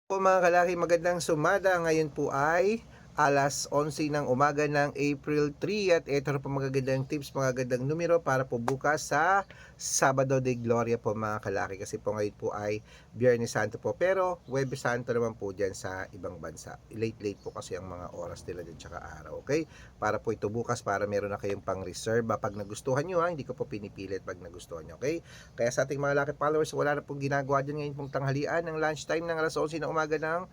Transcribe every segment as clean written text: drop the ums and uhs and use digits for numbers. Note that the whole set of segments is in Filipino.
Po mga kalaki, magandang sumada. Ngayon po ay alas 11 ng umaga ng April 3 at ito na po magagandang tips, magagandang numero para po bukas sa Sabado de Gloria po mga kalaki, kasi po ngayon po ay Biyernes Santo po, pero Huwebes Santo naman po dyan sa ibang bansa. Late po kasi ang mga oras nila dyan tsaka araw, okay? Para po ito bukas, para meron na kayong pang reserve pag nagustuhan nyo, hindi ko po pinipilit pag nagustuhan nyo, okay? Kaya sa ating mga lucky followers, wala na pong ginagawa dyan ngayon pong tanghalian ng lunchtime ng alas 11 ng umaga ng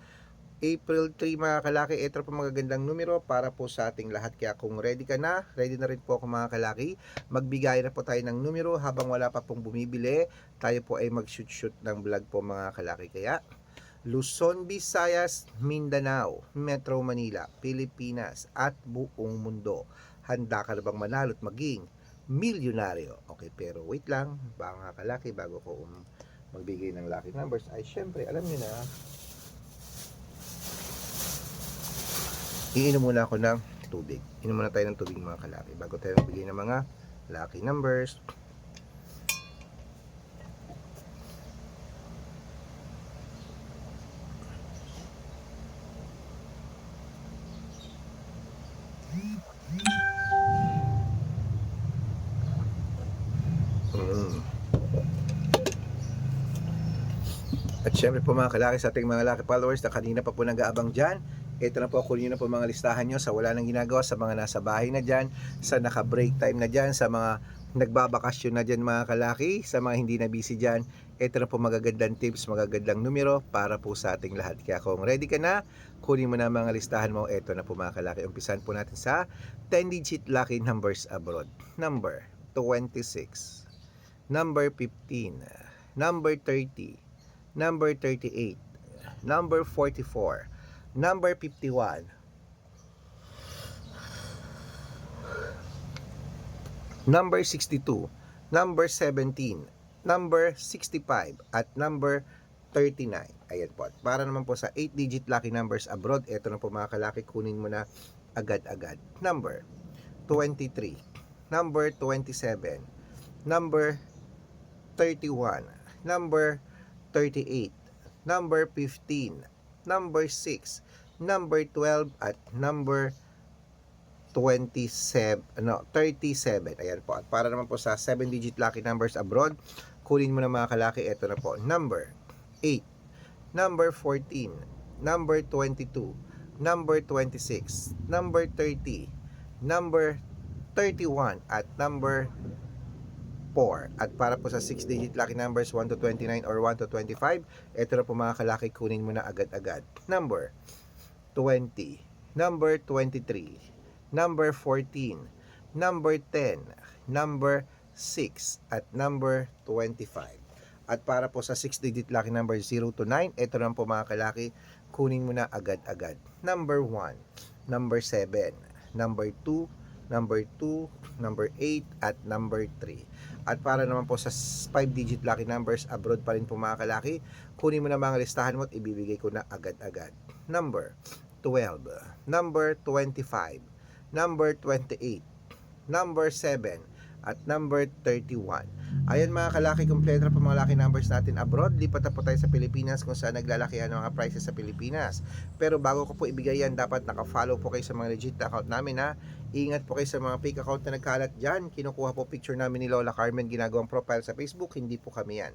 April 3 mga kalaki. Ito po magagandang numero para po sa ating lahat. Kaya kung ready ka na, ready na rin po ako mga kalaki. Magbigay na po tayo ng numero habang wala pa pong bumibili. Tayo po ay mag-shoot ng vlog po mga kalaki. Kaya Luzon, Visayas, Mindanao, Metro Manila, Pilipinas at buong mundo. Handa ka na bang manalo at maging milyonaryo? Okay, pero wait lang, mga kalaki, bago ko magbigay ng lucky numbers, ay syempre, alam niyo na, iinom muna ako ng tubig. Inom muna tayo ng tubig mga kalaki bago tayo magbigay ng mga lucky numbers. At syempre po mga kalaki, sa ating mga lucky followers na kanina pa po nag-aabang dyan, ito na po, kunin na po mga listahan nyo sa wala nang ginagawa, sa mga nasa bahay na dyan, sa naka-break time na dyan, sa mga nagbabakasyon na dyan mga kalaki, sa mga hindi na busy dyan. Ito na po magagandang tips, magagandang numero para po sa ating lahat. Kaya kung ready ka na, kunin mo na mga listahan mo. Ito na po mga kalaki. Umpisan po natin sa 10-digit lucky numbers abroad. Number 26, number 15, number 30, number 38, number 44, number 51, number 62, number 17, number 65, at number 39. Ayan po. At para naman po sa 8-digit lucky numbers abroad, ito na po mga kalaki, kunin mo na agad-agad. Number 23, number 27, number 31, number 38, number 15, number 6, number 12, at number 37. Ayan po. At para naman po sa 7-digit lucky numbers abroad, kunin mo na mga kalaki. Ito na po. Number 8, number 14, number 22, number 26, number 30, number 31, at number 4. At para po sa 6-digit lucky numbers 1 to 29 or 1 to 25, ito na po mga kalaki, kunin mo na agad-agad. Number 20, number 23, number 14, number 10, number 6, at number 25. At para po sa 6-digit lucky number 0 to 9, ito na po mga kalaki, kunin mo na agad-agad. Number 1, number 7, number 2, number 2, number 8, at number 3. At para naman po sa 5-digit lucky numbers abroad pa rin po mga kalaki, kunin mo na mga listahan mo at ibibigay ko na agad-agad. Number 12, number 25, number 28, number 7, at number 31. Ayan mga kalaki, kompleto na po mga lucky numbers natin abroad. Lipat na po tayo sa Pilipinas kung saan naglalakihan ang mga prices sa Pilipinas. Pero bago ko po ibigay yan, dapat naka-follow po kayo sa mga legit na account namin ha. Ingat po kayo sa mga fake account na nagkalat dyan. Kinukuha po picture namin ni Lola Carmen, ginagawang profile sa Facebook. Hindi po kami yan.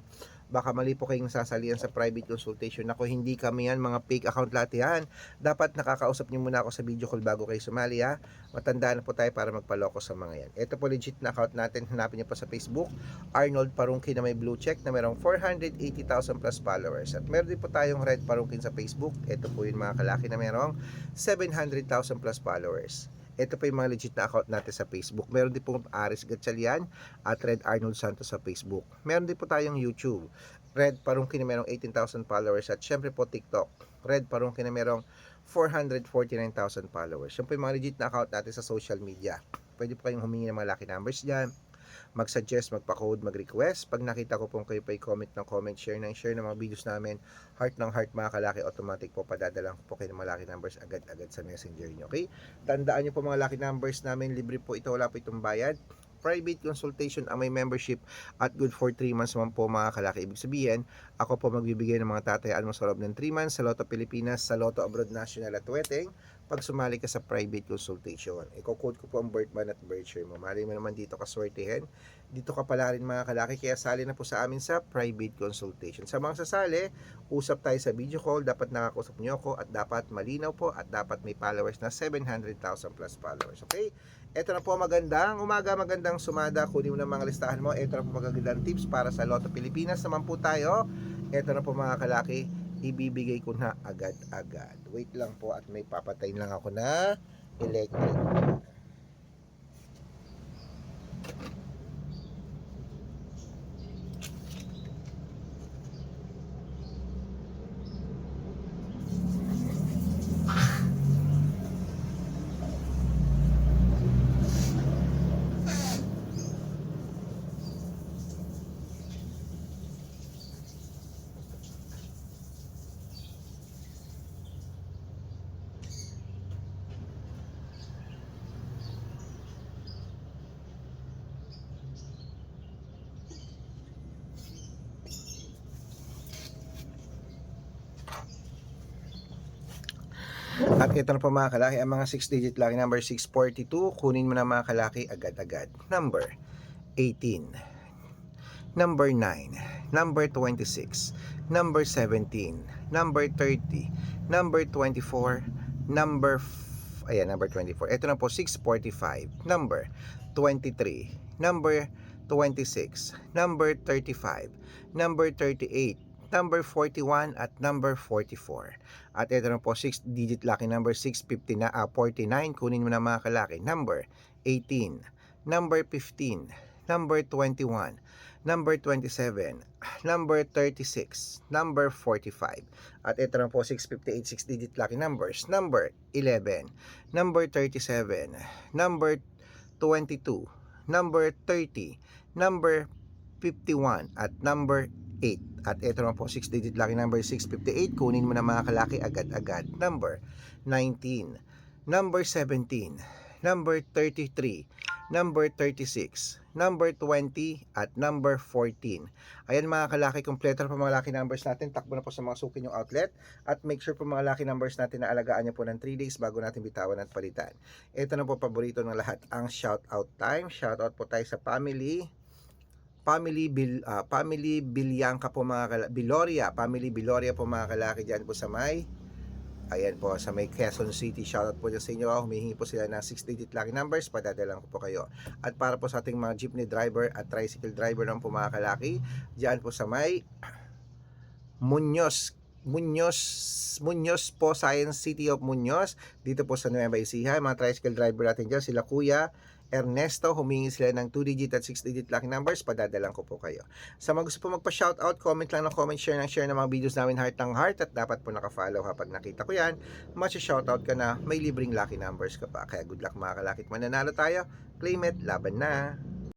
Baka mali po kayong sasalihan sa private consultation. Ako, hindi kami yan, mga fake account lahat yan. Dapat nakakausap niyo muna ako sa video call bago kayo sumali ha. Matandaan na po tayo para magpaloko sa mga yan. Ito po legit na account natin. Hanapin niyo po sa Facebook, Arnold Parungkin na may blue check na merong 480,000 plus followers. At meron din po tayong Red Parungkin sa Facebook. Ito po yung mga kalaki na merong 700,000 plus followers. Ito pa yung mga legit na account natin sa Facebook. Meron din po Aris Gatchalian at Red Arnold Santos sa Facebook. Meron din po tayong YouTube, Red Parungkin na merong 18,000 followers. At syempre po TikTok, Red Parungkin na merong 449,000 followers. Yan po yung mga legit na account natin sa social media. Pwede po kayong humingi ng mga lucky numbers dyan, mag-suggest, magpa-code, mag-request. Pag nakita ko pong kayo pa i-comment ng comment, share ng mga videos namin, heart ng heart mga kalaki, automatic po padadalang ko po kayo ng mga lucky numbers agad-agad sa messenger nyo. Okay? Tandaan nyo po mga lucky numbers namin, libre po ito, wala po itong bayad. private consultation ang may membership at good for 3 months naman po mga kalaki. Ibig sabihin, ako po magbibigay ng mga tatayaan mo sa loob ng 3 months sa Lotto Pilipinas, sa Lotto Abroad National at Weteng pag sumali ka sa private consultation. Iko-quote ko po ang birth month at birth year mo. Mali mo naman dito kaswertehin. Dito ka pala rin mga kalaki, kaya sali na po sa amin sa private consultation. Sa mga sasali, usap tayo sa video call, dapat nakakausap nyo ako at dapat malinaw po at dapat may followers na 700,000 plus followers. Okay? Ito na po magandang umaga, magandang sumada. Kunin mo na mga listahan mo. Ito na po magagandang tips para sa Lotto Pilipinas naman po tayo. Ito na po mga kalaki, ibibigay ko na agad-agad. Wait lang po at may papatayin lang ako na electric. At ito na po mga kalaki, ang mga 6-digit lucky number 642. Kunin mo na mga kalaki agad-agad. Number 18, number 9, number 26, number 17, number 30, number 24, number 24. Ito na po 645, number 23, number 26, number 35, number 38, number 41 at number 44. At ito na po 6-digit lucky number 650 na 49. Kunin mo na mga kalaki. Number 18, number 15, number 21, number 27, number 36, number 45. At ito na po 658 6-digit lucky numbers. Number 11, number 37, number 22, number 30, number 51 at number 8. At ito naman po 6-digit lucky number 658. Kunin mo na mga kalaki agad-agad. Number 19, number 17, number 33, number 36, number 20 at number 14. Ayan mga kalaki, kompleto na po mga lucky numbers natin. Takbo na po sa mga suki yung outlet at make sure po mga lucky numbers natin na alagaan nyo po ng 3 days bago natin bitawan at palitan. Ito na po paborito ng lahat, ang shout out time. Shout out po tayo sa family Bilyangka po mga Biloria, family Biloria po mga kalaki dyan po sa may, ayan po, sa may Quezon City. Shoutout po dyan sa inyo. Humihingi po sila ng 6-digit lucky numbers, padadalang ko po kayo. At para po sa ating mga jeepney driver at tricycle driver ng po mga kalaki, dyan po sa may Muñoz po, Science City of Muñoz, dito po sa Nueva Ecija. Mga tricycle driver natin dyan, sila Kuya Ernesto, humingi sila ng 2-digit at 6-digit lucky numbers, padadalang ko po kayo. Sa mga gusto po magpa-shoutout, comment lang ng comment, share ng mga videos namin, heart ng heart, at dapat po naka-follow. Kapag nakita ko yan, matcha-shoutout ka na, may libreng lucky numbers ka pa. Kaya good luck mga kalakit, mananalo tayo, claim it, laban na!